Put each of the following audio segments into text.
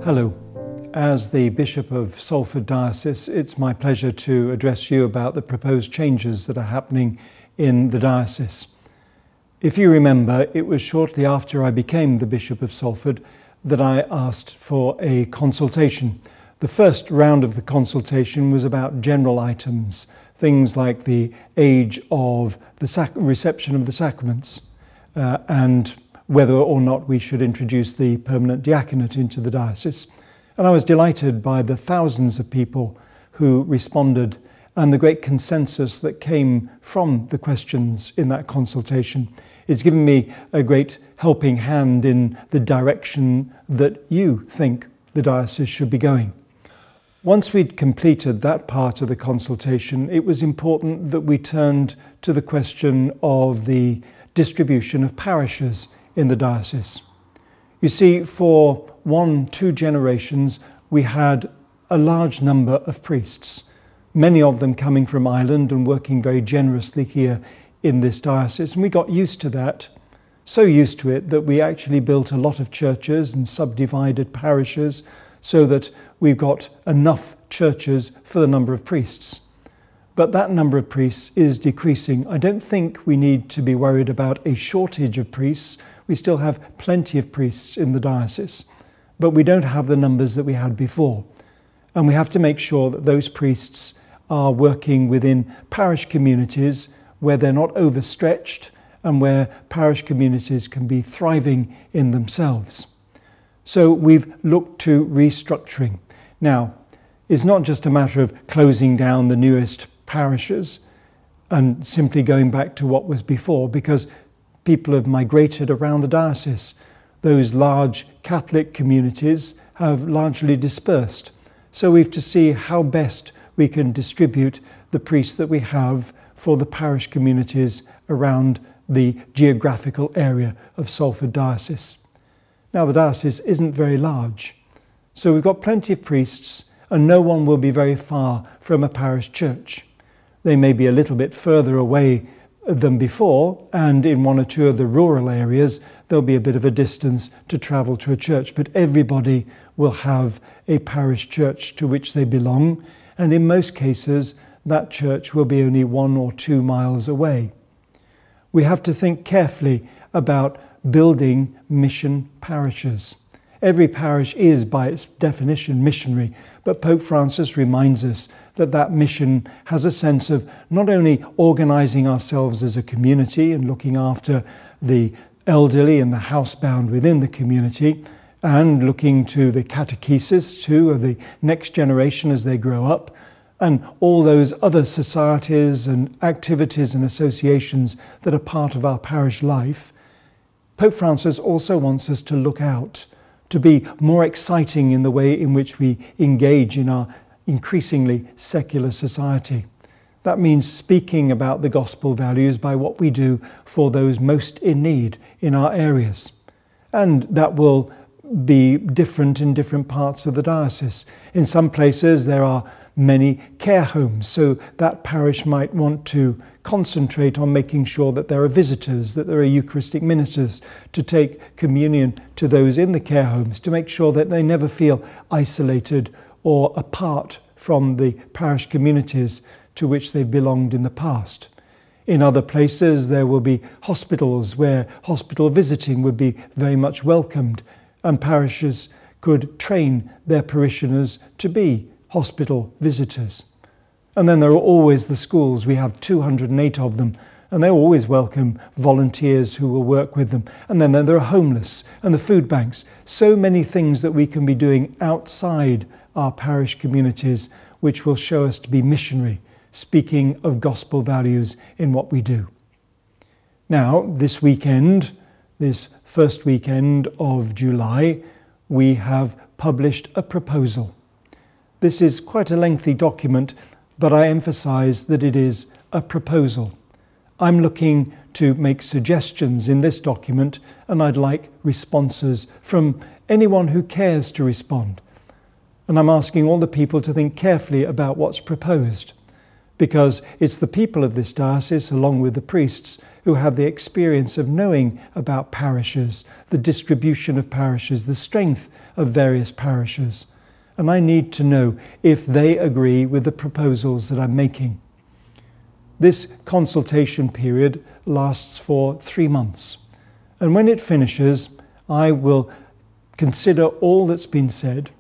Hello. As the Bishop of Salford Diocese, it's my pleasure to address you about the proposed changes that are happening in the diocese. If you remember, it was shortly after I became the Bishop of Salford that I asked for a consultation. The first round of the consultation was about general items, things like the age of the reception of the sacraments and whether or not we should introduce the permanent diaconate into the diocese. And I was delighted by the thousands of people who responded and the great consensus that came from the questions in that consultation. It's given me a great helping hand in the direction that you think the diocese should be going. Once we'd completed that part of the consultation, it was important that we turned to the question of the distribution of parishes in the diocese. You see, for 1-2 generations, we had a large number of priests, many of them coming from Ireland and working very generously here in this diocese. And we got used to that, so used to it that we actually built a lot of churches and subdivided parishes so that we've got enough churches for the number of priests. But that number of priests is decreasing. I don't think we need to be worried about a shortage of priests. We still have plenty of priests in the diocese, but we don't have the numbers that we had before. And we have to make sure that those priests are working within parish communities where they're not overstretched and where parish communities can be thriving in themselves. So we've looked to restructuring. Now, it's not just a matter of closing down the newest parishes and simply going back to what was before, because people have migrated around the diocese. Those large Catholic communities have largely dispersed. So we have to see how best we can distribute the priests that we have for the parish communities around the geographical area of Salford Diocese. Now, the diocese isn't very large, so we've got plenty of priests and no one will be very far from a parish church. They may be a little bit further away than before, and in 1 or 2 of the rural areas there'll be a bit of a distance to travel to a church, but everybody will have a parish church to which they belong, and in most cases that church will be only 1 or 2 miles away. We have to think carefully about building mission parishes. Every parish is by its definition missionary, but Pope Francis reminds us that that mission has a sense of not only organising ourselves as a community and looking after the elderly and the housebound within the community, and looking to the catechesis too of the next generation as they grow up, and all those other societies and activities and associations that are part of our parish life. Pope Francis also wants us to look out, to be more exciting in the way in which we engage in our increasingly secular society. That means speaking about the gospel values by what we do for those most in need in our areas. And that will be different in different parts of the diocese. In some places there are many care homes, so that parish might want to concentrate on making sure that there are visitors, that there are Eucharistic ministers to take communion to those in the care homes, to make sure that they never feel isolated or apart from the parish communities to which they've belonged in the past. In other places there will be hospitals where hospital visiting would be very much welcomed, and parishes could train their parishioners to be hospital visitors. And then there are always the schools. We have 208 of them, and they always welcome volunteers who will work with them. And then there are homeless and the food banks. So many things that we can be doing outside our parish communities which will show us to be missionary, speaking of gospel values in what we do. Now, this weekend, this first weekend of July, we have published a proposal. This is quite a lengthy document, but I emphasize that it is a proposal. I'm looking to make suggestions in this document, and I'd like responses from anyone who cares to respond. And I'm asking all the people to think carefully about what's proposed. because it's the people of this diocese, along with the priests, who have the experience of knowing about parishes, the distribution of parishes, the strength of various parishes. And I need to know if they agree with the proposals that I'm making. This consultation period lasts for 3 months. And when it finishes, I will consider all that's been said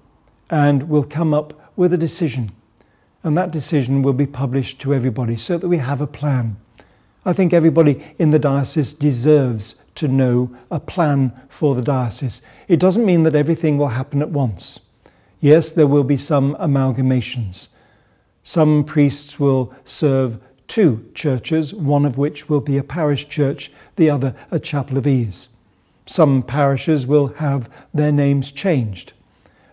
and will come up with a decision. And that decision will be published to everybody so that we have a plan. I think everybody in the diocese deserves to know a plan for the diocese. It doesn't mean that everything will happen at once. Yes, there will be some amalgamations. Some priests will serve 2 churches, one of which will be a parish church, the other a chapel of ease. Some parishes will have their names changed.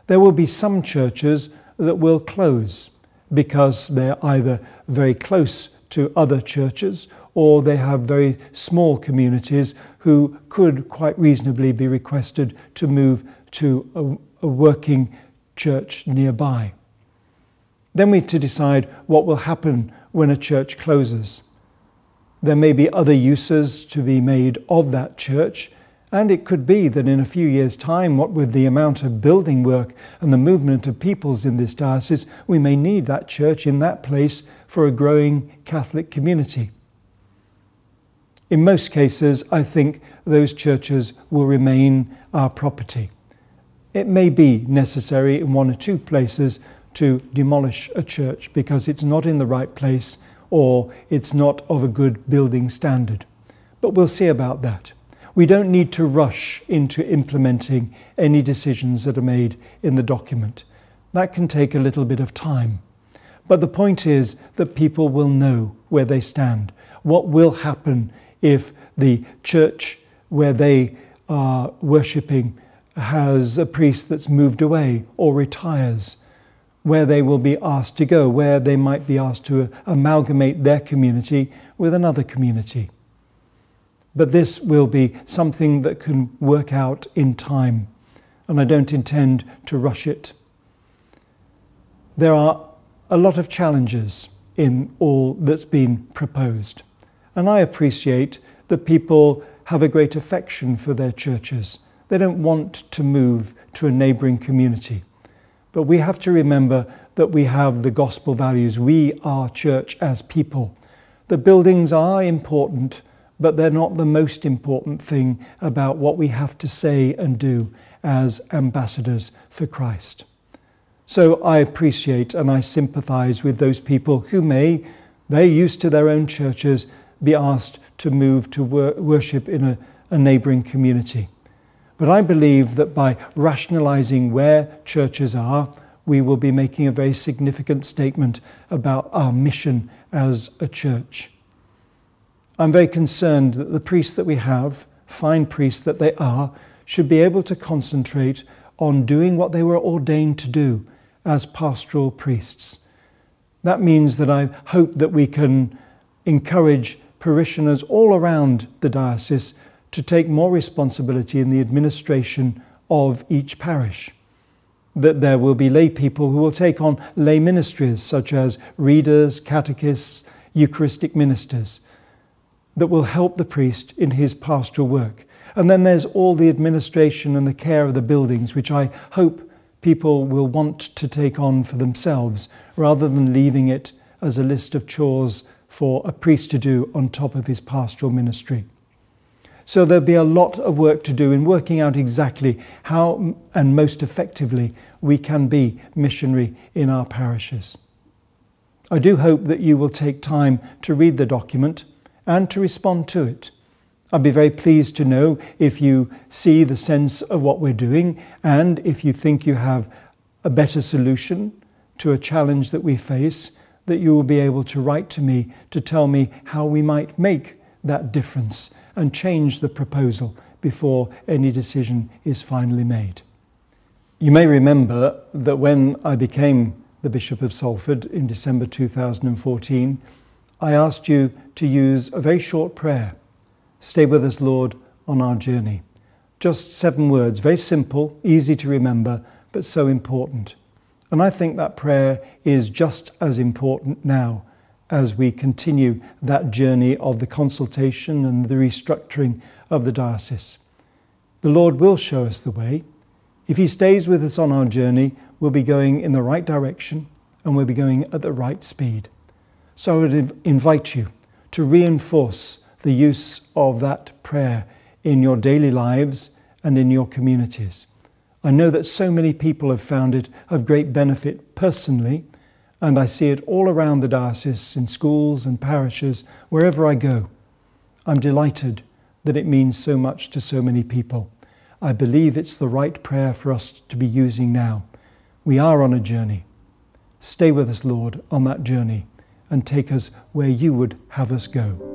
There will be some churches that will close because they're either very close to other churches or they have very small communities who could quite reasonably be requested to move to a working church nearby. Then we have to decide what will happen when a church closes. There may be other uses to be made of that church, and it could be that in a few years' time, what with the amount of building work and the movement of peoples in this diocese, we may need that church in that place for a growing Catholic community. In most cases, I think those churches will remain our property. It may be necessary in 1 or 2 places to demolish a church because it's not in the right place or it's not of a good building standard. But we'll see about that. We don't need to rush into implementing any decisions that are made in the document. That can take a little bit of time. But the point is that people will know where they stand. What will happen if the church where they are worshipping has a priest that's moved away or retires, where they will be asked to go, where they might be asked to amalgamate their community with another community. But this will be something that can work out in time, and I don't intend to rush it. There are a lot of challenges in all that's been proposed, and I appreciate that people have a great affection for their churches. They don't want to move to a neighbouring community. But we have to remember that we have the gospel values. We are church as people. The buildings are important, but they're not the most important thing about what we have to say and do as ambassadors for Christ. So I appreciate and I sympathise with those people who may, very used to their own churches, be asked to move to worship in a neighbouring community. But I believe that by rationalising where churches are, we will be making a very significant statement about our mission as a church. I'm very concerned that the priests that we have, fine priests that they are, should be able to concentrate on doing what they were ordained to do as pastoral priests. That means that I hope that we can encourage parishioners all around the diocese to take more responsibility in the administration of each parish. That there will be lay people who will take on lay ministries such as readers, catechists, Eucharistic ministers that will help the priest in his pastoral work. And then there's all the administration and the care of the buildings, which I hope people will want to take on for themselves rather than leaving it as a list of chores for a priest to do on top of his pastoral ministry. So there'll be a lot of work to do in working out exactly how and most effectively we can be missionary in our parishes. I do hope that you will take time to read the document and to respond to it. I'd be very pleased to know if you see the sense of what we're doing and if you think you have a better solution to a challenge that we face, that you will be able to write to me to tell me how we might make that difference and change the proposal before any decision is finally made. You may remember that when I became the Bishop of Salford in December 2014, I asked you to use a very short prayer. Stay with us, Lord, on our journey. Just 7 words, very simple, easy to remember, but so important. And I think that prayer is just as important now as we continue that journey of the consultation and the restructuring of the diocese. The Lord will show us the way. If He stays with us on our journey, we'll be going in the right direction and we'll be going at the right speed. So I would invite you to reinforce the use of that prayer in your daily lives and in your communities. I know that so many people have found it of great benefit personally, and I see it all around the diocese, in schools and parishes, wherever I go. I'm delighted that it means so much to so many people. I believe it's the right prayer for us to be using now. We are on a journey. Stay with us, Lord, on that journey and take us where you would have us go.